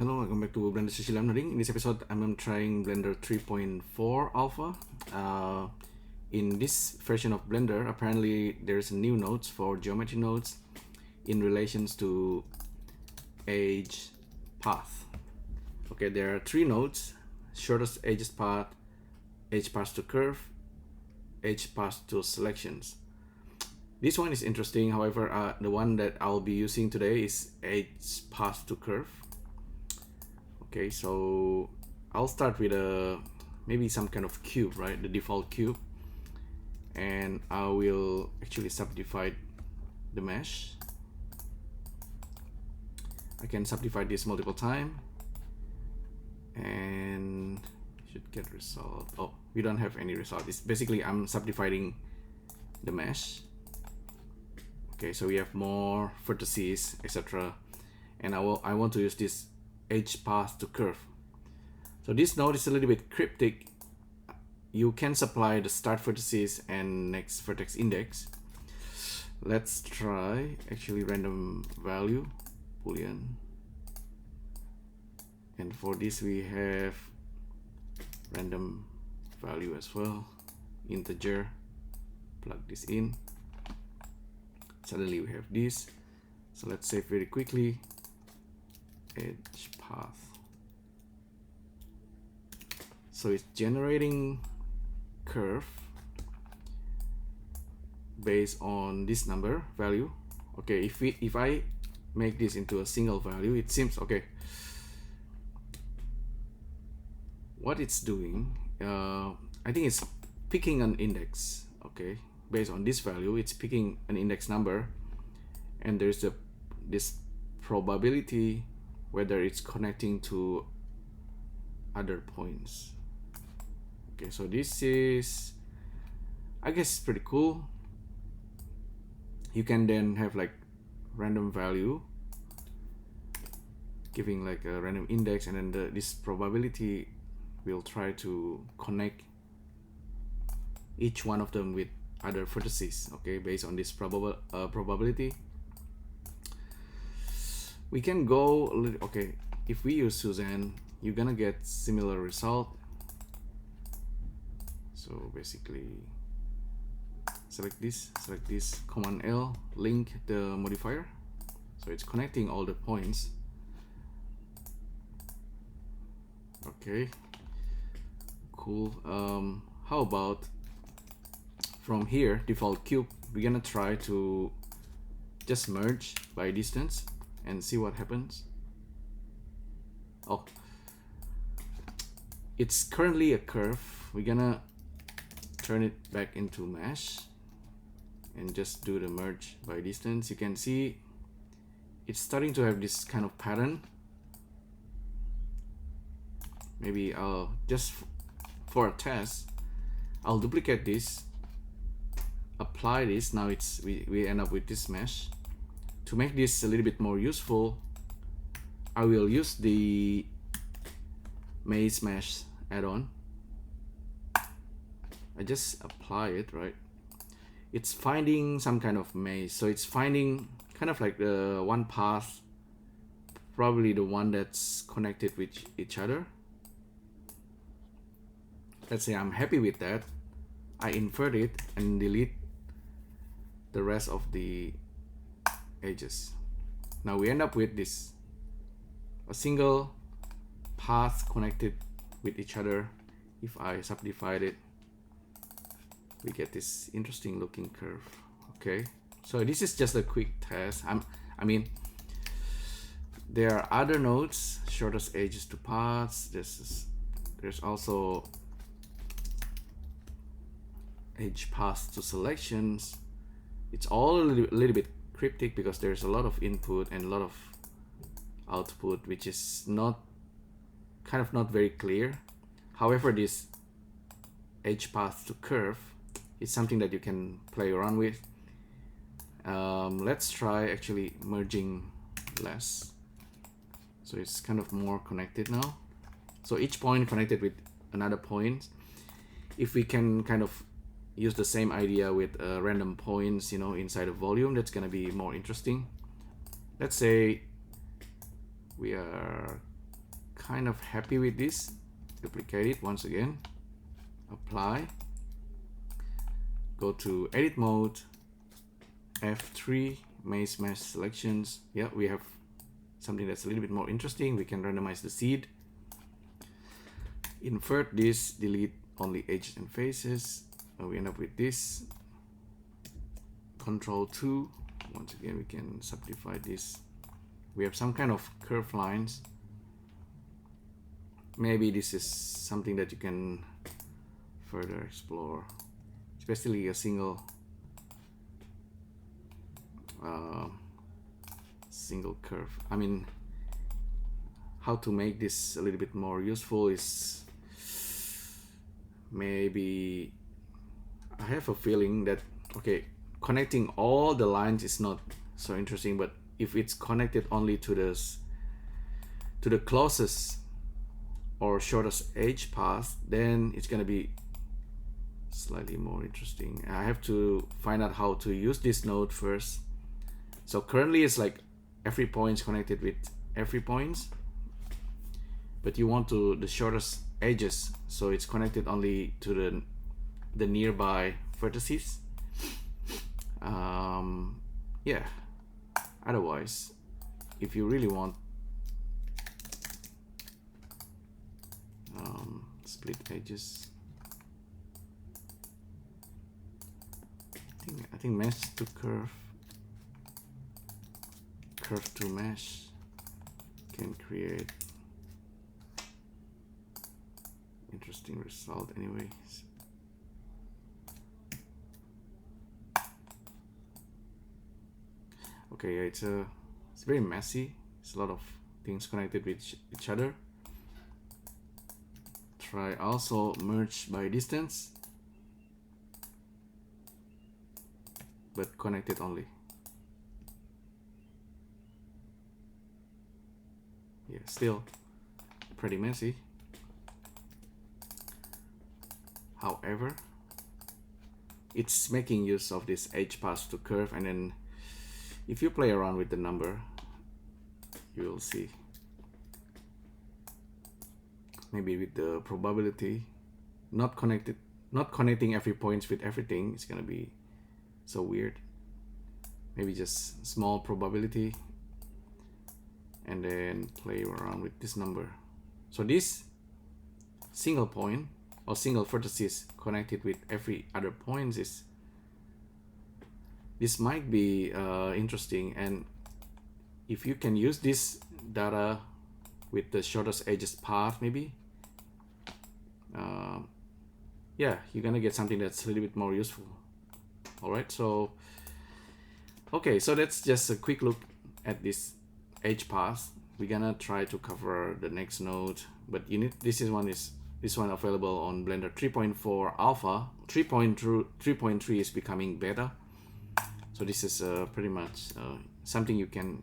Hello, welcome back to Blender CC LiveNoding. In this episode, I'm trying Blender 3.4 Alpha. In this version of Blender, apparently there's new nodes for geometry nodes in relations to edge path. Okay, there are three nodes: shortest edges path, edge path to curve, edge path to selections. This one is interesting. However, the one that I'll be using today is edge path to curve. Okay, so I'll start with maybe some kind of cube, right? The default cube, and I will actually subdivide the mesh. I can subdivide this multiple times and should get result. Oh, we don't have any result. It's basically I'm subdividing the mesh. Okay, so we have more vertices, etc. And I want to use this edge path to curve. So this node is a little bit cryptic. You can supply the start vertices and next vertex index. Let's try actually random value boolean, and for this we have random value as well, integer. Plug this in. Suddenly we have this. So let's save very quickly. Edge path. So it's generating curve based on this number value. Okay, if I make this into a single value, it seems okay. What it's doing, I think it's picking an index. Okay, based on this value, it's picking an index number, and there's this probability whether it's connecting to other points. Okay, so this is, I guess, pretty cool. You can then have like random value giving like a random index, and then this probability will try to connect each one of them with other vertices. Okay, based on this probability. We can go a little, okay, if we use Suzanne, you're gonna get similar result. So basically select this, Command L, link the modifier. So it's connecting all the points. Okay, cool. How about from here, default cube, we're gonna try to just merge by distance and see what happens. Oh, it's currently a curve. We're gonna turn it back into mesh and just do the merge by distance. You can see it's starting to have this kind of pattern. Maybe I'll just for a test, I'll duplicate this, apply this. Now we end up with this mesh. To make this a little bit more useful, I will use the maze mesh add-on. I just apply it, right? It's finding some kind of maze, so it's finding kind of like the one path, probably the one that's connected with each other. Let's say I'm happy with that. I invert it and delete the rest of the edges. Now we end up with this, a single path connected with each other. If I subdivide it, we get this interesting looking curve. Okay, so this is just a quick test. I mean, there are other nodes, shortest edges to paths. There's also edge paths to selections. It's all a little bit cryptic because there's a lot of input and a lot of output, which is not very clear. However, this edge path to curve is something that you can play around with. Let's try actually merging less, so it's kind of more connected now. So each point connected with another point. If we can kind of use the same idea with random points, you know, inside a volume, that's gonna be more interesting. Let's say we are kind of happy with this. Duplicate it once again, apply, go to edit mode, F3, mesh selections. Yeah, we have something that's a little bit more interesting. We can randomize the seed, invert this, delete only edges and faces. We end up with this. Control 2. Once again, we can subdivide this. We have some kind of curved lines. Maybe this is something that you can further explore, especially a single curve. I mean, how to make this a little bit more useful is, maybe I have a feeling that, okay, connecting all the lines is not so interesting, but if it's connected only to the closest or shortest edge path, then it's gonna be slightly more interesting. I have to find out how to use this node first. So currently it's like every point is connected with every points, but you want the shortest edges, so it's connected only to the nearby vertices. Yeah, otherwise, if you really want split edges, I think mesh to curve to mesh can create interesting result anyways. Okay, it's very messy. It's a lot of things connected with each other. Try also merge by distance, but connected only. Yeah, still pretty messy. However, it's making use of this edge path to curve, and then if you play around with the number, you will see. Maybe with the probability, not connecting every point with everything, it's gonna be so weird. Maybe just small probability, and then play around with this number. So this single point or single vertices connected with every other points is, this might be interesting. And if you can use this data with the shortest edges path, maybe yeah, you're gonna get something that's a little bit more useful. All right, so okay, so that's just a quick look at this edge path. We're gonna try to cover the next node, but you need, this one available on Blender 3.4 alpha. 3.3 is becoming beta, so this is pretty much something you can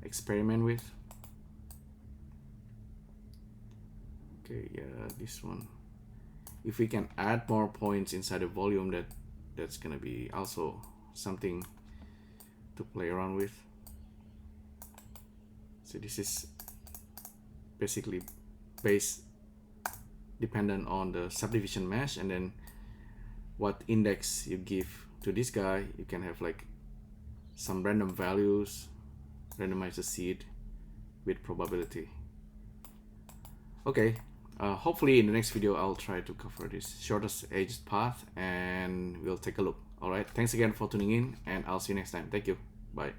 experiment with. Okay, yeah, this one, if we can add more points inside the volume, that's gonna be also something to play around with. So this is basically dependent on the subdivision mesh, and then what index you give to this guy. You can have like some random values, randomize the seed with probability. Okay, hopefully in the next video I'll try to cover this shortest edge path, and we'll take a look. All right, thanks again for tuning in, and I'll see you next time. Thank you. Bye.